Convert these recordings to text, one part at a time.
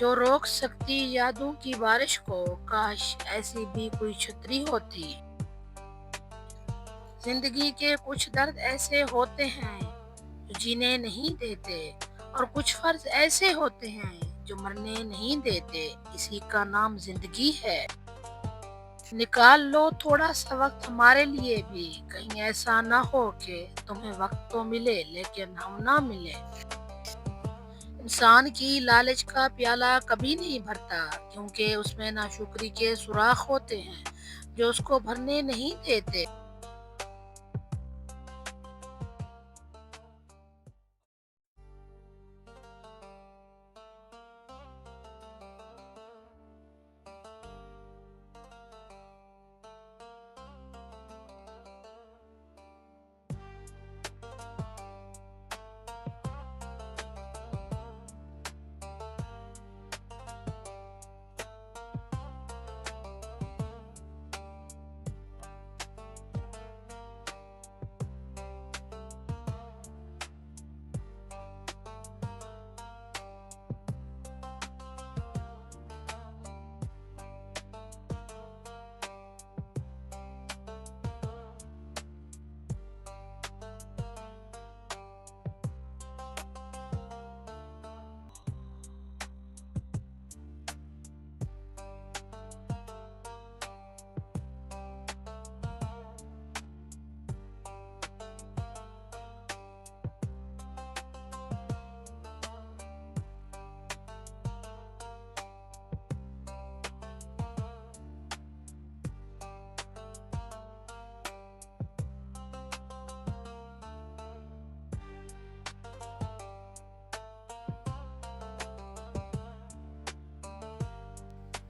جو روک سکتی یادوں کی بارش کو، کاش ایسی بھی کوئی چھتری ہوتی۔ زندگی کے کچھ درد ایسے ہوتے ہیں جو جینے نہیں دیتے، اور کچھ فرض ایسے ہوتے ہیں جو مرنے نہیں دیتے، اسی کا نام زندگی ہے۔ نکال لو تھوڑا سا وقت ہمارے لیے بھی، کہیں ایسا نہ ہو کہ تمہیں وقت تو ملے لیکن ہم نہ ملیں۔ انسان کی لالچ کا پیالہ کبھی نہیں بھرتا، کیونکہ اس میں ناشکری کے سوراخ ہوتے ہیں جو اس کو بھرنے نہیں دیتے۔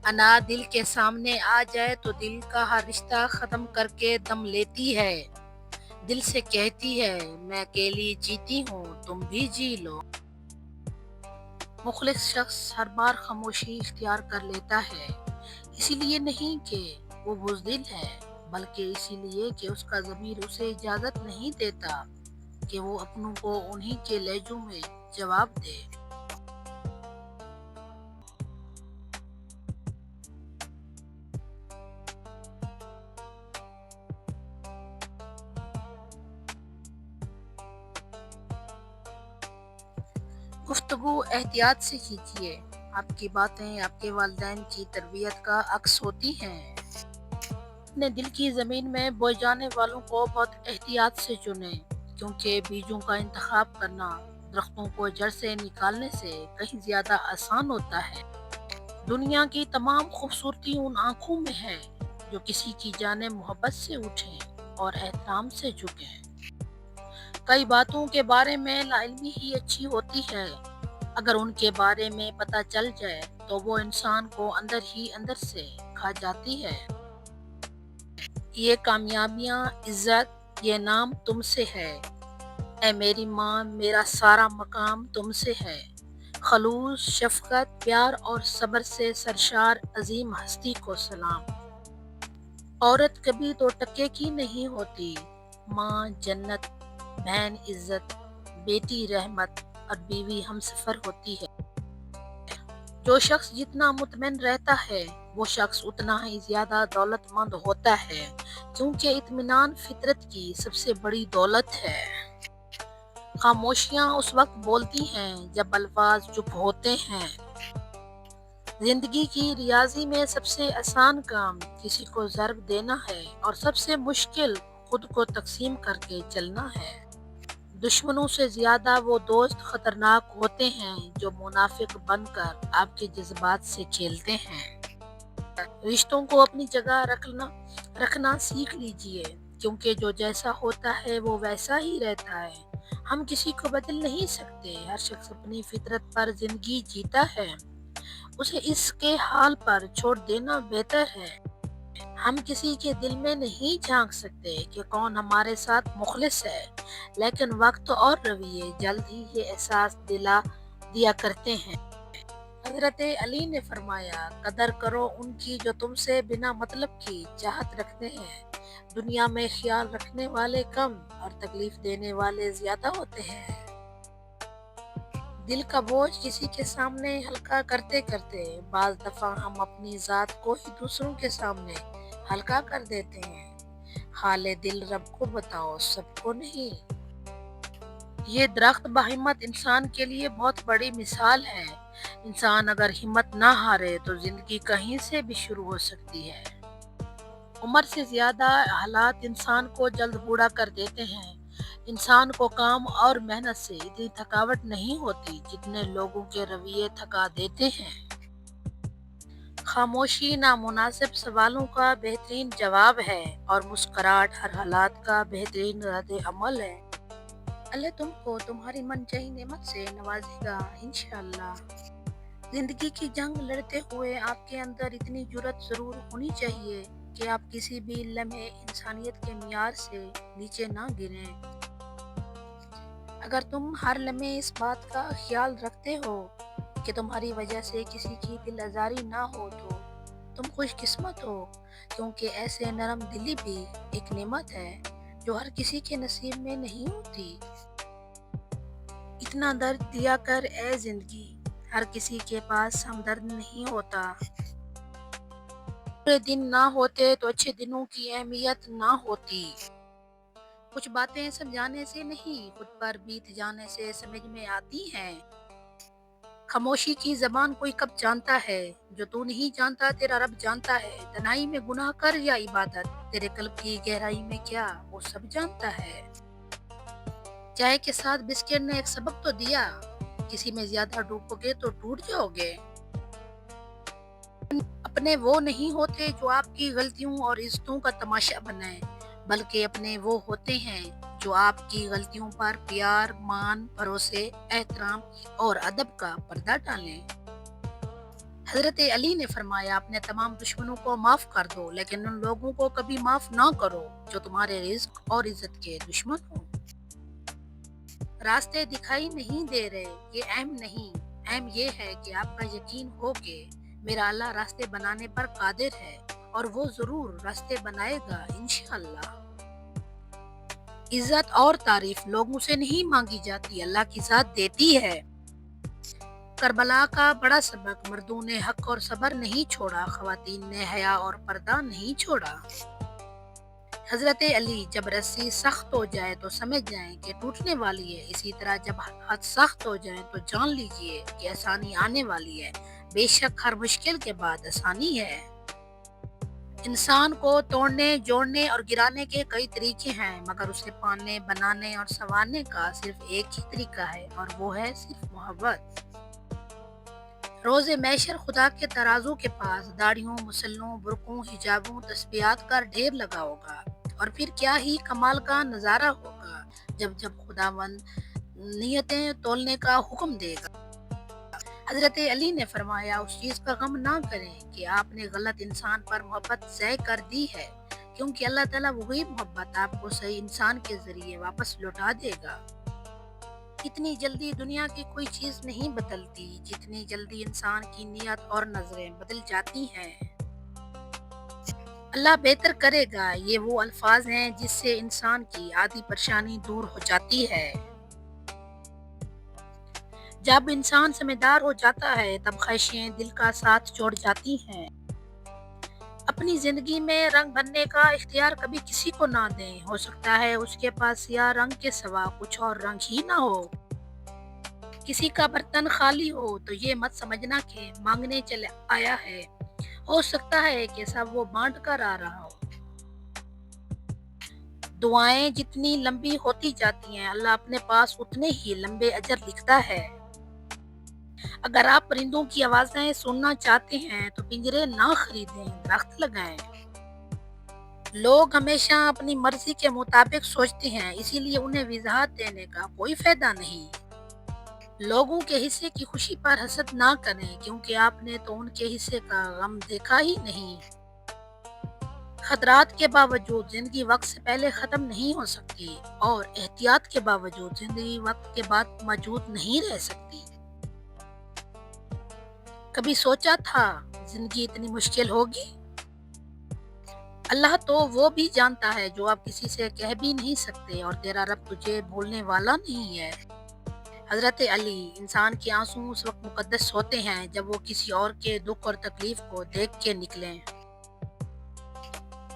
انا دل کے سامنے آ جائے تو دل کا ہر رشتہ ختم کر کے دم لیتی ہے، دل سے کہتی ہے میں اکیلی جیتی ہوں تم بھی جی لو۔ مخلص شخص ہر بار خاموشی اختیار کر لیتا ہے، اسی لیے نہیں کہ وہ بزدل ہے، بلکہ اسی لیے کہ اس کا ضمیر اسے اجازت نہیں دیتا کہ وہ اپنوں کو انہی کے لہجوں میں جواب دے۔ گفتگو احتیاط سے کیجیے، آپ کی باتیں آپ کے والدین کی تربیت کا عکس ہوتی ہیں۔ اپنے دل کی زمین میں بوئے جانے والوں کو بہت احتیاط سے چنیں، کیونکہ بیجوں کا انتخاب کرنا درختوں کو جڑ سے نکالنے سے کہیں زیادہ آسان ہوتا ہے۔ دنیا کی تمام خوبصورتی ان آنکھوں میں ہے جو کسی کی جانب محبت سے اٹھیں اور احترام سے جھکیں۔ کئی باتوں کے بارے میں لا علمی ہی اچھی ہوتی ہے، اگر ان کے بارے میں پتہ چل جائے تو وہ انسان کو اندر ہی اندر سے کھا جاتی ہے۔ یہ کامیابیاں، عزت، یہ نام تم سے ہے، اے میری ماں میرا سارا مقام تم سے ہے۔ خلوص، شفقت، پیار اور صبر سے سرشار عظیم ہستی کو سلام۔ عورت کبھی دو ٹکے کی نہیں ہوتی، ماں جنت، بہن عزت، بیٹی رحمت اور بیوی ہم سفر ہوتی ہے۔ جو شخص جتنا مطمئن رہتا ہے وہ شخص اتنا ہی زیادہ دولت مند ہوتا ہے، کیونکہ اطمینان فطرت کی سب سے بڑی دولت ہے۔ خاموشیاں اس وقت بولتی ہیں جب الفاظ چپ ہوتے ہیں۔ زندگی کی ریاضی میں سب سے آسان کام کسی کو ضرب دینا ہے اور سب سے مشکل خود کو تقسیم کر کے چلنا ہے۔ دشمنوں سے زیادہ وہ دوست خطرناک ہوتے ہیں جو منافق بن کر آپ کے جذبات سے کھیلتے ہیں۔ رشتوں کو اپنی جگہ رکھنا سیکھ لیجئے، کیونکہ جو جیسا ہوتا ہے وہ ویسا ہی رہتا ہے۔ ہم کسی کو بدل نہیں سکتے، ہر شخص اپنی فطرت پر زندگی جیتا ہے، اسے اس کے حال پر چھوڑ دینا بہتر ہے۔ ہم کسی کے دل میں نہیں جھانک سکتے کہ کون ہمارے ساتھ مخلص ہے، لیکن وقت اور رویے جلد ہی یہ احساس دلا دیا کرتے ہیں۔ حضرت علی نے فرمایا، قدر کرو ان کی جو تم سے بنا مطلب کی چاہت رکھتے ہیں، دنیا میں خیال رکھنے والے کم اور تکلیف دینے والے زیادہ ہوتے ہیں۔ دل کا بوجھ کسی کے سامنے ہلکا کرتے کرتے بعض دفعہ ہم اپنی ذات کو ہی دوسروں کے سامنے ہلکا کر دیتے ہیں۔ حال دل رب کو بتاؤ، سب کو نہیں۔ یہ درخت باہمت انسان کے لیے بہت بڑی مثال ہے۔ انسان اگر ہمت نہ ہارے تو زندگی کہیں سے بھی شروع ہو سکتی ہے۔ عمر سے زیادہ حالات انسان کو جلد بوڑھا کر دیتے ہیں۔ انسان کو کام اور محنت سے اتنی تھکاوٹ نہیں ہوتی جتنے لوگوں کے رویے تھکا دیتے ہیں۔ خاموشی نامناسب سوالوں کا بہترین جواب ہے اور مسکراہٹ ہر حالات کا بہترین رد عمل ہے۔ اللہ تم کو تمہاری من چاہی نعمت سے نوازے گا انشاءاللہ۔ زندگی کی جنگ لڑتے ہوئے آپ کے اندر اتنی جرأت ضرور ہونی چاہیے کہ آپ کسی بھی لمحے انسانیت کے معیار سے نیچے نہ گریں۔ اگر تم ہر لمحے اس بات کا خیال رکھتے ہو کہ تمہاری وجہ سے کسی کی دل آزاری نہ ہو تو تم خوش قسمت ہو، کیونکہ ایسے نرم دلی بھی ایک نعمت ہے جو ہر کسی کے نصیب میں نہیں ہوتی۔ اتنا درد دیا کر اے زندگی، ہر کسی کے پاس ہمدرد نہیں ہوتا۔ برے دن نہ ہوتے تو اچھے دنوں کی اہمیت نہ ہوتی۔ کچھ باتیں سمجھانے سے نہیں، خود پر بیت جانے سے سمجھ میں آتی ہیں۔ خاموشی کی زبان کوئی کب جانتا ہے، جو تو نہیں جانتا تیرا رب جانتا ہے۔ تنہائی میں گناہ کر یا عبادت، تیرے قلب کی گہرائی میں کیا وہ سب جانتا ہے۔ چائے کے ساتھ بسکٹ نے ایک سبق تو دیا، کسی میں زیادہ ڈوبو گے تو ٹوٹ جاؤ گے۔ اپنے وہ نہیں ہوتے جو آپ کی غلطیوں اور عزتوں کا تماشا بنائیں، بلکہ اپنے وہ ہوتے ہیں جو آپ کی غلطیوں پر پیار، مان، بھروسے، احترام اور ادب کا پردہ ڈالیں۔ حضرت علی نے فرمایا، اپنے تمام دشمنوں کو معاف کر دو، لیکن ان لوگوں کو کبھی معاف نہ کرو جو تمہارے رزق اور عزت کے دشمن ہوں۔ راستے دکھائی نہیں دے رہے، یہ اہم نہیں، اہم یہ ہے کہ آپ کا یقین ہو کہ میرا اللہ راستے بنانے پر قادر ہے اور وہ ضرور راستے بنائے گا انشاءاللہ۔ عزت اور تعریف لوگوں سے نہیں مانگی جاتی، اللہ کی ذات دیتی ہے۔ کربلا کا بڑا سبق، مردوں نے حق اور صبر نہیں چھوڑا، خواتین نے حیا اور پردہ نہیں چھوڑا۔ حضرت علی، جب رسی سخت ہو جائے تو سمجھ جائیں کہ ٹوٹنے والی ہے، اسی طرح جب حالات سخت ہو جائیں تو جان لیجئے کہ آسانی آنے والی ہے۔ بے شک ہر مشکل کے بعد آسانی ہے۔ انسان کو توڑنے، جوڑنے اور گرانے کے کئی طریقے ہیں، مگر اسے پالنے، بنانے اور سنوارنے کا صرف ایک ہی طریقہ ہے اور وہ ہے صرف محبت۔ روز محشر خدا کے ترازو کے پاس داڑھیوں، مسلوں، برقعوں، حجابوں، تسبیحات کا ڈھیر لگا ہوگا، اور پھر کیا ہی کمال کا نظارہ ہوگا جب خداوند نیتیں تولنے کا حکم دے گا۔ حضرت علی نے فرمایا، اس چیز کا غم نہ کریں کہ آپ نے غلط انسان پر محبت ضائع کر دی ہے، کیونکہ اللہ تعالیٰ وہی محبت آپ کو صحیح انسان کے ذریعے واپس لوٹا دے گا۔ اتنی جلدی دنیا کی کوئی چیز نہیں بدلتی جتنی جلدی انسان کی نیت اور نظریں بدل جاتی ہیں۔ اللہ بہتر کرے گا، یہ وہ الفاظ ہیں جس سے انسان کی آدھی پریشانی دور ہو جاتی ہے۔ جب انسان سمجھدار ہو جاتا ہے تب خواہشیں دل کا ساتھ چھوڑ جاتی ہیں۔ اپنی زندگی میں رنگ بھرنے کا اختیار کبھی کسی کو نہ دیں، ہو سکتا ہے اس کے پاس سیاہ رنگ کے سوا کچھ اور رنگ ہی نہ ہو۔ کسی کا برتن خالی ہو تو یہ مت سمجھنا کہ مانگنے چلا آیا ہے، ہو سکتا ہے کہ سب وہ بانٹ کر آ رہا ہو۔ دعائیں جتنی لمبی ہوتی جاتی ہیں، اللہ اپنے پاس اتنے ہی لمبے اجر لکھتا ہے۔ اگر آپ پرندوں کی آوازیں سننا چاہتے ہیں تو پنجرے نہ خریدیں، درخت لگائیں۔ لوگ ہمیشہ اپنی مرضی کے مطابق سوچتے ہیں، اسی لیے انہیں وضاحت دینے کا کوئی فائدہ نہیں۔ لوگوں کے حصے کی خوشی پر حسد نہ کریں، کیونکہ آپ نے تو ان کے حصے کا غم دیکھا ہی نہیں۔ خطرات کے باوجود زندگی وقت سے پہلے ختم نہیں ہو سکتی، اور احتیاط کے باوجود زندگی وقت کے بعد موجود نہیں رہ سکتی۔ کبھی سوچا تھا زندگی اتنی مشکل ہوگی؟ اللہ تو وہ بھی جانتا ہے جو آپ کسی سے کہہ بھی نہیں سکتے، اور تیرا رب تجھے بھولنے والا نہیں ہے۔ حضرت علی: انسان کے آنسو اس وقت مقدس ہوتے ہیں جب وہ کسی اور کے دکھ اور تکلیف کو دیکھ کے نکلیں۔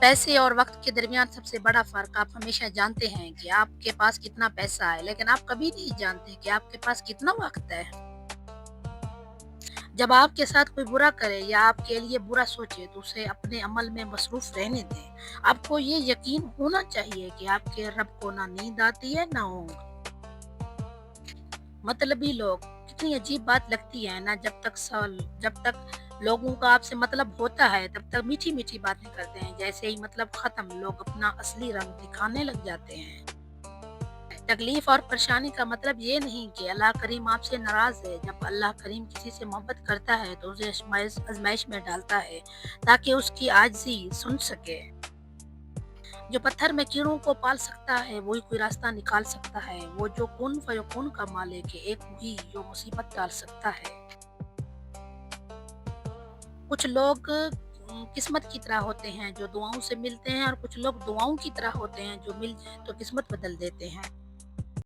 پیسے اور وقت کے درمیان سب سے بڑا فرق: آپ ہمیشہ جانتے ہیں کہ آپ کے پاس کتنا پیسہ ہے، لیکن آپ کبھی نہیں جانتے کہ آپ کے پاس کتنا وقت ہے۔ جب آپ کے ساتھ کوئی برا کرے یا آپ کے لیے برا سوچے تو اسے اپنے عمل میں مصروف رہنے دیں۔ آپ کو یہ یقین ہونا چاہیے کہ آپ کے رب کو نہ نیند آتی ہے نہ اونگ۔ مطلبی لوگ: کتنی عجیب بات لگتی ہے نا، جب تک لوگوں کا آپ سے مطلب ہوتا ہے تب تک میٹھی میٹھی باتیں کرتے ہیں، جیسے ہی مطلب ختم لوگ اپنا اصلی رنگ دکھانے لگ جاتے ہیں۔ تکلیف اور پریشانی کا مطلب یہ نہیں کہ اللہ کریم آپ سے ناراض ہے۔ جب اللہ کریم کسی سے محبت کرتا ہے تو اسے آزمائش میں ڈالتا ہے تاکہ اس کی عاجزی سن سکے۔ جو پتھر میں کیڑوں کو پال سکتا ہے وہی کوئی راستہ نکال سکتا ہے۔ وہ جو کن فیکون کا مالک ہے ایک وہی جو مصیبت ڈال سکتا ہے۔ کچھ لوگ قسمت کی طرح ہوتے ہیں جو دعاؤں سے ملتے ہیں، اور کچھ لوگ دعاؤں کی طرح ہوتے ہیں جو مل جائیں تو قسمت بدل دیتے ہیں۔